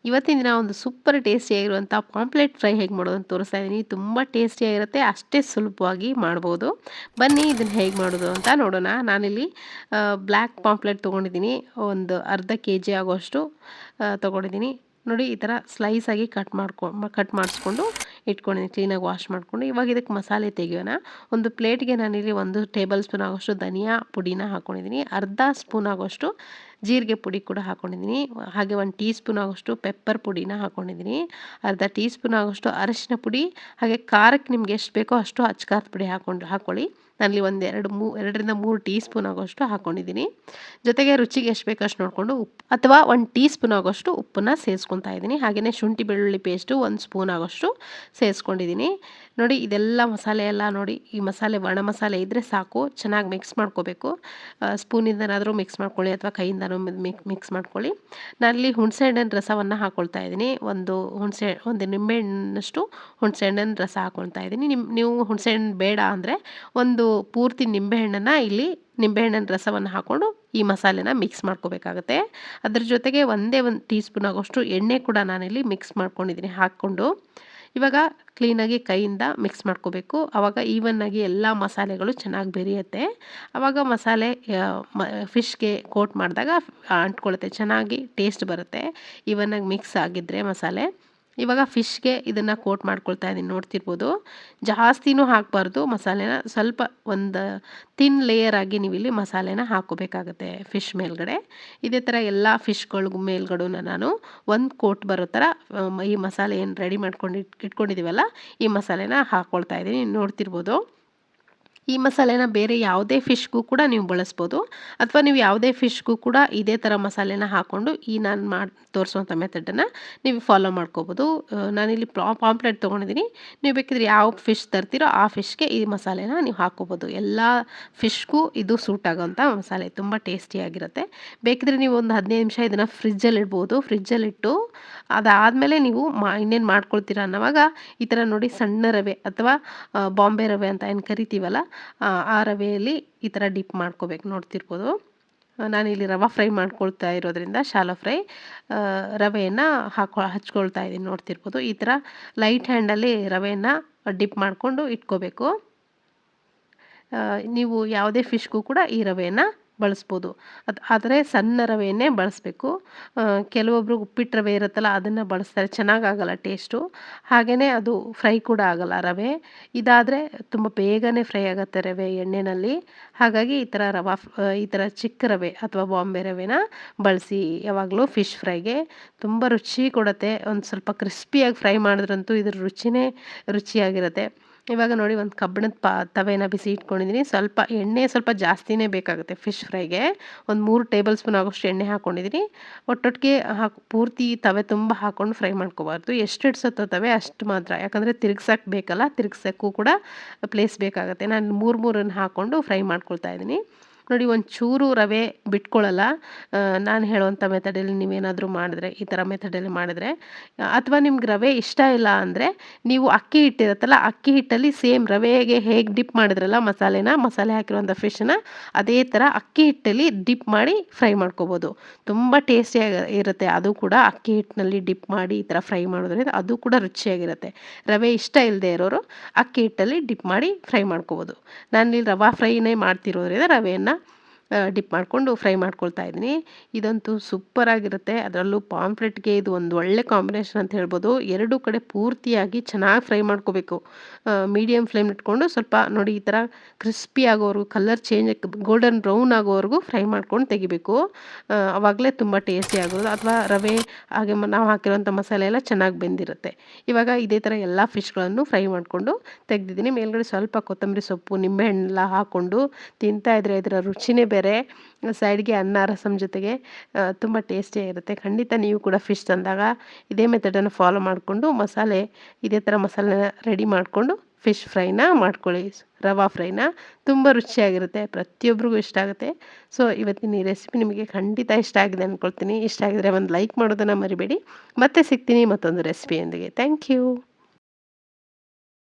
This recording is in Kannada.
ಇವತ್ತಿನ ದಿನ ಒಂದು ಸೂಪರ್ ಟೇಸ್ಟಿಯಾಗಿರುವಂಥ ಪಾಂಪ್ಲೆಟ್ ಫ್ರೈ ಹೇಗೆ ಮಾಡೋದು ಅಂತ ತೋರಿಸ್ತಾ ಇದ್ದೀನಿ. ತುಂಬ ಟೇಸ್ಟಿಯಾಗಿರುತ್ತೆ, ಅಷ್ಟೇ ಸುಲಭವಾಗಿ ಮಾಡ್ಬೋದು. ಬನ್ನಿ ಇದನ್ನು ಹೇಗೆ ಮಾಡೋದು ಅಂತ ನೋಡೋಣ. ನಾನಿಲ್ಲಿ ಬ್ಲ್ಯಾಕ್ ಪಾಂಪ್ಲೆಟ್ ತೊಗೊಂಡಿದ್ದೀನಿ. ಒಂದು ಅರ್ಧ ಕೆಜಿ ಆಗೋಷ್ಟು ತೊಗೊಂಡಿದ್ದೀನಿ. ನೋಡಿ ಈ ಥರ ಸ್ಲೈಸಾಗಿ ಕಟ್ ಮಾಡಿಸ್ಕೊಂಡು ಇಟ್ಕೊಂಡಿದ್ದೀನಿ. ಕ್ಲೀನಾಗಿ ವಾಶ್ ಮಾಡಿಕೊಂಡು ಇವಾಗ ಇದಕ್ಕೆ ಮಸಾಲೆ ತೆಗೆಯೋಣ. ಒಂದು ಪ್ಲೇಟ್ಗೆ ನಾನಿಲ್ಲಿ 1 ಟೇಬಲ್ ಸ್ಪೂನ್ ಆಗೋಷ್ಟು ಧನಿಯಾ ಪುಡಿನ ಹಾಕ್ಕೊಂಡಿದ್ದೀನಿ. ಅರ್ಧ ಸ್ಪೂನ್ ಆಗೋಷ್ಟು ಜೀರಿಗೆ ಪುಡಿ ಕೂಡ ಹಾಕ್ಕೊಂಡಿದ್ದೀನಿ. ಹಾಗೆ 1 ಟೀ ಸ್ಪೂನ್ ಆಗೋಷ್ಟು ಪೆಪ್ಪರ್ ಪುಡಿನ ಹಾಕ್ಕೊಂಡಿದ್ದೀನಿ. ಅರ್ಧ ಟೀ ಸ್ಪೂನ್ ಆಗೋಷ್ಟು ಅರಶಿನ ಪುಡಿ, ಹಾಗೆ ಖಾರಕ್ಕೆ ನಿಮ್ಗೆ ಎಷ್ಟು ಬೇಕೋ ಅಷ್ಟು ಅಚ್ಚ ಖಾರದ ಪುಡಿ ಹಾಕ್ಕೊಳ್ಳಿ. ನಾನಲ್ಲಿ ಒಂದು 2ರಿಂದ 3 ಟೀ ಸ್ಪೂನ್ ಆಗೋಷ್ಟು ಹಾಕ್ಕೊಂಡಿದ್ದೀನಿ. ಜೊತೆಗೆ ರುಚಿಗೆ ಎಷ್ಟು ಬೇಕೋ ಅಷ್ಟು ನೋಡಿಕೊಂಡು ಉಪ್ಪು ಅಥವಾ 1 ಟೀ ಸ್ಪೂನ್ ಆಗೋಷ್ಟು ಉಪ್ಪನ್ನು ಸೇರಿಸ್ಕೊತಾ ಇದ್ದೀನಿ. ಹಾಗೆಯೇ ಶುಂಠಿ ಬೆಳ್ಳುಳ್ಳಿ ಪೇಸ್ಟು 1 ಸ್ಪೂನ್ ಆಗೋಷ್ಟು ಸೇರಿಸ್ಕೊಂಡಿದ್ದೀನಿ. ನೋಡಿ ಇದೆಲ್ಲ ಮಸಾಲೆ ಎಲ್ಲ ನೋಡಿ, ಈ ಮಸಾಲೆ ಒಣ ಮಸಾಲೆ ಇದ್ದರೆ ಸಾಕು. ಚೆನ್ನಾಗಿ ಮಿಕ್ಸ್ ಮಾಡ್ಕೋಬೇಕು. ಸ್ಪೂನಿಂದನಾದರೂ ಮಿಕ್ಸ್ ಮಾಡ್ಕೊಳ್ಳಿ ಅಥವಾ ಕೈಯಿಂದನೂ ಮಿಕ್ಸ್ ಮಾಡ್ಕೊಳ್ಳಿ. ನಾನಿಲ್ಲಿ ಹುಣಸೆಹಣ್ಣಿನ ರಸವನ್ನು ಹಾಕ್ಕೊಳ್ತಾ ಇದ್ದೀನಿ. ಒಂದು ನಿಂಬೆಹಣ್ಣಷ್ಟು ಹುಣಸೆಹಣ್ಣಿನ ರಸ ಹಾಕ್ಕೊಳ್ತಾ ಇದ್ದೀನಿ. ನೀವು ಹುಣಸೆಹಣ್ಣು ಬೇಡ ಅಂದರೆ ಒಂದು ಪೂರ್ತಿ ನಿಂಬೆಹಣ್ಣನ್ನು ನಿಂಬೆಹಣ್ಣಿನ ರಸವನ್ನು ಹಾಕ್ಕೊಂಡು ಈ ಮಸಾಲೆನ ಮಿಕ್ಸ್ ಮಾಡ್ಕೋಬೇಕಾಗುತ್ತೆ. ಅದ್ರ ಜೊತೆಗೆ ಒಂದೇ 1 ಟೀ ಸ್ಪೂನ್ ಆಗೋಷ್ಟು ಎಣ್ಣೆ ಕೂಡ ನಾನಿಲ್ಲಿ ಮಿಕ್ಸ್ ಮಾಡ್ಕೊಂಡಿದ್ದೀನಿ ಹಾಕ್ಕೊಂಡು. ಇವಾಗ ಕ್ಲೀನಾಗಿ ಕೈಯಿಂದ ಮಿಕ್ಸ್ ಮಾಡ್ಕೋಬೇಕು. ಆವಾಗ ಈವನ್ನಾಗಿ ಎಲ್ಲ ಮಸಾಲೆಗಳು ಚೆನ್ನಾಗಿ ಬೆರೆಯುತ್ತೆ. ಆವಾಗ ಮಸಾಲೆ ಫಿಶ್ಗೆ ಕೋಟ್ ಮಾಡಿದಾಗ ಅಂಟ್ಕೊಳ್ಳುತ್ತೆ, ಚೆನ್ನಾಗಿ ಟೇಸ್ಟ್ ಬರುತ್ತೆ ಈವನ್ನಾಗಿ ಮಿಕ್ಸ್ ಆಗಿದ್ದರೆ ಮಸಾಲೆ. ಇವಾಗ ಫಿಶ್ಗೆ ಇದನ್ನು ಕೋಟ್ ಮಾಡ್ಕೊಳ್ತಾ ಇದ್ದೀನಿ, ನೋಡ್ತಿರ್ಬೋದು. ಜಾಸ್ತಿನೂ ಹಾಕಬಾರ್ದು ಮಸಾಲೆನ, ಸ್ವಲ್ಪ ಒಂದು ತಿನ್ ಲೇಯರ್ ಆಗಿ ನೀವಿಲ್ಲಿ ಮಸಾಲೆನ ಹಾಕ್ಕೋಬೇಕಾಗುತ್ತೆ ಫಿಶ್ ಮೇಲ್ಗಡೆ. ಇದೇ ಥರ ಎಲ್ಲ ಫಿಶ್ಗಳಿಗೂ ಮೇಲ್ಗಡೆ ನಾನು ಒಂದು ಕೋಟ್ ಬರೋ ಥರ ಈ ಮಸಾಲೆ ಏನು ರೆಡಿ ಮಾಡ್ಕೊಂಡು ಇಟ್ಕೊಂಡಿದ್ದೀವಲ್ಲ ಈ ಮಸಾಲೆನ ಹಾಕ್ಕೊಳ್ತಾ ಇದ್ದೀನಿ, ನೋಡ್ತಿರ್ಬೋದು. ಈ ಮಸಾಲೆನ ಬೇರೆ ಯಾವುದೇ ಫಿಶ್ಗೂ ಕೂಡ ನೀವು ಬಳಸ್ಬೋದು, ಅಥವಾ ನೀವು ಯಾವುದೇ ಫಿಶ್ಗೂ ಕೂಡ ಇದೇ ಥರ ಮಸಾಲೆನ ಹಾಕ್ಕೊಂಡು ನಾನು ತೋರಿಸುವಂಥ ಮೆಥಡನ್ನು ನೀವು ಫಾಲೋ ಮಾಡ್ಕೋಬೋದು. ನಾನಿಲ್ಲಿ ಪಾಂಪ್ಲೆಟ್ ತೊಗೊಂಡಿದ್ದೀನಿ. ನೀವು ಬೇಕಿದ್ರೆ ಯಾವ ಫಿಶ್ ತರ್ತೀರೋ ಆ ಫಿಶ್ಗೆ ಈ ಮಸಾಲೆನ ನೀವು ಹಾಕ್ಕೋಬೋದು. ಎಲ್ಲ ಫಿಶ್ಗೂ ಇದು ಸೂಟ್ ಆಗೋಂಥ ಮಸಾಲೆ, ತುಂಬ ಟೇಸ್ಟಿಯಾಗಿರುತ್ತೆ. ಬೇಕಿದ್ರೆ ನೀವು ಒಂದು 15 ನಿಮಿಷ ಇದನ್ನು ಫ್ರಿಜ್ಜಲ್ಲಿ ಇಡ್ಬೋದು. ಫ್ರಿಜ್ಜಲ್ಲಿಟ್ಟು ಅದಾದಮೇಲೆ ನೀವು ಇನ್ನೇನು ಮಾಡ್ಕೊಳ್ತೀರಾ ಅನ್ನೋವಾಗ ಈ ಥರ ನೋಡಿ ಸಣ್ಣ ರವೆ ಅಥವಾ ಬಾಂಬೆ ರವೆ ಅಂತ ಏನು ಕರಿತೀವಲ್ಲ ಆ ರವೆಯಲ್ಲಿ ಈ ಥರ ಡಿಪ್ ಮಾಡ್ಕೋಬೇಕು, ನೋಡ್ತಿರ್ಬೋದು. ನಾನಿಲ್ಲಿ ರವೆ ಫ್ರೈ ಮಾಡ್ಕೊಳ್ತಾ ಇರೋದ್ರಿಂದ ಶಾಲೋ ಫ್ರೈ ರವೆಯನ್ನು ಹಚ್ಕೊಳ್ತಾ ಇದ್ದೀನಿ, ನೋಡ್ತಿರ್ಬೋದು. ಈ ಥರ ಲೈಟ್ ಹ್ಯಾಂಡಲ್ಲಿ ರವೆಯನ್ನು ಡಿಪ್ ಮಾಡಿಕೊಂಡು ಇಟ್ಕೋಬೇಕು. ನೀವು ಯಾವುದೇ ಫಿಶ್ಗೂ ಕೂಡ ಈ ರವೆಯನ್ನು ಬಳಸ್ಬೋದು. ಆದರೆ ಸಣ್ಣ ರವೆಯನ್ನೇ ಬಳಸಬೇಕು. ಕೆಲವೊಬ್ಬರು ಉಪ್ಪಿಟ್ಟು ರವೆ ಇರುತ್ತಲ್ಲ ಅದನ್ನು ಬಳಸ್ತಾರೆ, ಚೆನ್ನಾಗಾಗಲ್ಲ ಟೇಸ್ಟು. ಹಾಗೆಯೇ ಅದು ಫ್ರೈ ಕೂಡ ಆಗಲ್ಲ ರವೆ. ಇದಾದರೆ ತುಂಬ ಬೇಗನೆ ಫ್ರೈ ಆಗುತ್ತೆ ರವೆ ಎಣ್ಣೆಯಲ್ಲಿ. ಹಾಗಾಗಿ ಈ ಥರ ಚಿಕ್ಕ ರವೆ ಅಥವಾ ಬಾಂಬೆ ರವೆನ ಬಳಸಿ ಯಾವಾಗಲೂ ಫಿಶ್ ಫ್ರೈಗೆ. ತುಂಬ ರುಚಿ ಕೊಡುತ್ತೆ. ಒಂದು ಸ್ವಲ್ಪ ಕ್ರಿಸ್ಪಿಯಾಗಿ ಫ್ರೈ ಮಾಡಿದ್ರಂತೂ ಇದ್ರ ರುಚಿನೇ ರುಚಿಯಾಗಿರುತ್ತೆ. ಇವಾಗ ನೋಡಿ ಒಂದು ಕಬ್ಬಿಣದ ತವೆನ ಬಿಸಿ ಇಟ್ಕೊಂಡಿದ್ದೀನಿ. ಸ್ವಲ್ಪ ಜಾಸ್ತಿನೇ ಬೇಕಾಗುತ್ತೆ ಫಿಶ್ ಫ್ರೈಗೆ. ಒಂದು 3 ಟೇಬಲ್ ಸ್ಪೂನ್ ಆಗೋಷ್ಟು ಎಣ್ಣೆ ಹಾಕ್ಕೊಂಡಿದ್ದೀನಿ. ಒಟ್ಟೊಟ್ಟಿಗೆ ಪೂರ್ತಿ ತವೆ ತುಂಬ ಹಾಕ್ಕೊಂಡು ಫ್ರೈ ಮಾಡ್ಕೋಬಾರ್ದು. ಎಷ್ಟು ಇಡ್ಸತ್ತೋ ತವೆ ಅಷ್ಟು ಮಾತ್ರ, ಯಾಕಂದರೆ ತಿರುಗ್ಸಕ್ಕೆ ಬೇಕಲ್ಲ, ತಿರುಗ್ಸೋಕ್ಕೂ ಕೂಡ ಪ್ಲೇಸ್ ಬೇಕಾಗುತ್ತೆ. ನಾನು 3 ಹಾಕ್ಕೊಂಡು ಫ್ರೈ ಮಾಡ್ಕೊಳ್ತಾ ಇದ್ದೀನಿ. ನೋಡಿ ಒಂಚೂರು ರವೆ ಬಿಟ್ಕೊಳ್ಳಲ್ಲ. ನಾನು ಹೇಳುವಂಥ ಮೆಥಡಲ್ಲಿ ನೀವೇನಾದರೂ ಮಾಡಿದ್ರೆ, ಈ ಥರ ಮೆಥಡಲ್ಲಿ ಮಾಡಿದ್ರೆ, ಅಥವಾ ನಿಮ್ಗೆ ರವೆ ಇಷ್ಟ ಇಲ್ಲ ಅಂದರೆ ನೀವು ಅಕ್ಕಿ ಹಿಟ್ಟಿರುತ್ತಲ್ಲ, ಅಕ್ಕಿ ಹಿಟ್ಟಲ್ಲಿ ಸೇಮ್ ರವೆಗೆ ಹೇಗೆ ಡಿಪ್ ಮಾಡಿದ್ರಲ್ಲ ಮಸಾಲೆ ಹಾಕಿರುವಂಥ ಫಿಶನ್ನ, ಅದೇ ಥರ ಅಕ್ಕಿ ಹಿಟ್ಟಲ್ಲಿ ಡಿಪ್ ಮಾಡಿ ಫ್ರೈ ಮಾಡ್ಕೋಬೋದು. ತುಂಬ ಟೇಸ್ಟಿಯಾಗಿ ಇರುತ್ತೆ ಅದು ಕೂಡ. ಅಕ್ಕಿ ಹಿಟ್ಟಿನಲ್ಲಿ ಡಿಪ್ ಮಾಡಿ ಈ ಥರ ಫ್ರೈ ಮಾಡೋದ್ರಿಂದ ಅದು ಕೂಡ ರುಚಿಯಾಗಿರುತ್ತೆ. ರವೆ ಇಷ್ಟ ಇಲ್ಲದೆ ಇರೋರು ಅಕ್ಕಿ ಹಿಟ್ಟಲ್ಲಿ ಡಿಪ್ ಮಾಡಿ ಫ್ರೈ ಮಾಡ್ಕೋಬೋದು. ನಾನಿಲ್ಲಿ ರವೆ ಫ್ರೈನೇ ಮಾಡ್ತಿರೋದ್ರಿಂದ ರವೆಯನ್ನು ಡಿಪ್ ಮಾಡಿಕೊಂಡು ಫ್ರೈ ಮಾಡ್ಕೊಳ್ತಾ ಇದ್ದೀನಿ. ಇದಂತೂ ಸೂಪರಾಗಿರುತ್ತೆ. ಅದರಲ್ಲೂ ಪಾಂಪ್ಲೆಟ್ಗೆ ಇದು ಒಂದು ಒಳ್ಳೆ ಕಾಂಬಿನೇಷನ್ ಅಂತ ಹೇಳ್ಬೋದು. ಎರಡೂ ಕಡೆ ಪೂರ್ತಿಯಾಗಿ ಚೆನ್ನಾಗಿ ಫ್ರೈ ಮಾಡ್ಕೋಬೇಕು. ಮೀಡಿಯಮ್ ಫ್ಲೇಮ್ ಇಟ್ಕೊಂಡು ಸ್ವಲ್ಪ ನೋಡಿ ಈ ಥರ ಕ್ರಿಸ್ಪಿ ಆಗೋವರೆಗೂ, ಕಲರ್ ಚೇಂಜ್ ಗೋಲ್ಡನ್ ಬ್ರೌನ್ ಆಗೋವರೆಗೂ ಫ್ರೈ ಮಾಡ್ಕೊಂಡು ತೆಗಿಬೇಕು. ಆವಾಗಲೇ ತುಂಬ ಟೇಸ್ಟಿ ಆಗೋದು. ಅಥವಾ ರವೆ ಹಾಗೆ ನಾವು ಹಾಕಿರೋಂಥ ಮಸಾಲೆ ಎಲ್ಲ ಚೆನ್ನಾಗಿ ಬೆಂದಿರುತ್ತೆ. ಇವಾಗ ಇದೇ ಥರ ಎಲ್ಲ ಫಿಶ್ಗಳನ್ನು ಫ್ರೈ ಮಾಡಿಕೊಂಡು ತೆಗೆದಿದ್ದೀನಿ. ಮೇಲ್ಗಡೆ ಸ್ವಲ್ಪ ಕೊತ್ತಂಬರಿ ಸೊಪ್ಪು, ನಿಂಬೆಹಣ್ಣೆಲ್ಲ ಹಾಕ್ಕೊಂಡು ತಿಂತಾಯಿದ್ರೆ ಇದರ ರುಚಿನೇ ಬೇರೆ. ಸೈಡ್ಗೆ ಅನ್ನ ರಸಮ್ ಜೊತೆಗೆ ತುಂಬ ಟೇಸ್ಟಿಯಾಗಿರುತ್ತೆ. ಖಂಡಿತ ನೀವು ಕೂಡ ಫಿಶ್ ತಂದಾಗ ಇದೇ ಮೆಥಡನ್ನು ಫಾಲೋ ಮಾಡಿಕೊಂಡು ಇದೇ ಥರ ಮಸಾಲೆನ ರೆಡಿ ಮಾಡಿಕೊಂಡು ಫಿಶ್ ಫ್ರೈನ ಮಾಡ್ಕೊಳ್ಳಿ. ರವಾ ಫ್ರೈನ ತುಂಬ ರುಚಿಯಾಗಿರುತ್ತೆ, ಪ್ರತಿಯೊಬ್ಬರಿಗೂ ಇಷ್ಟ ಆಗುತ್ತೆ. ಸೊ ಇವತ್ತಿನ ಈ ರೆಸಿಪಿ ನಿಮಗೆ ಖಂಡಿತ ಇಷ್ಟ ಆಗಿದೆ ಅಂದ್ಕೊಳ್ತೀನಿ. ಇಷ್ಟ ಆಗಿದ್ರೆ ಒಂದು ಲೈಕ್ ಮಾಡೋದನ್ನು ಮರಿಬೇಡಿ. ಮತ್ತೆ ಸಿಗ್ತೀನಿ ಮತ್ತೊಂದು ರೆಸಿಪಿಯೊಂದಿಗೆ. Thank you.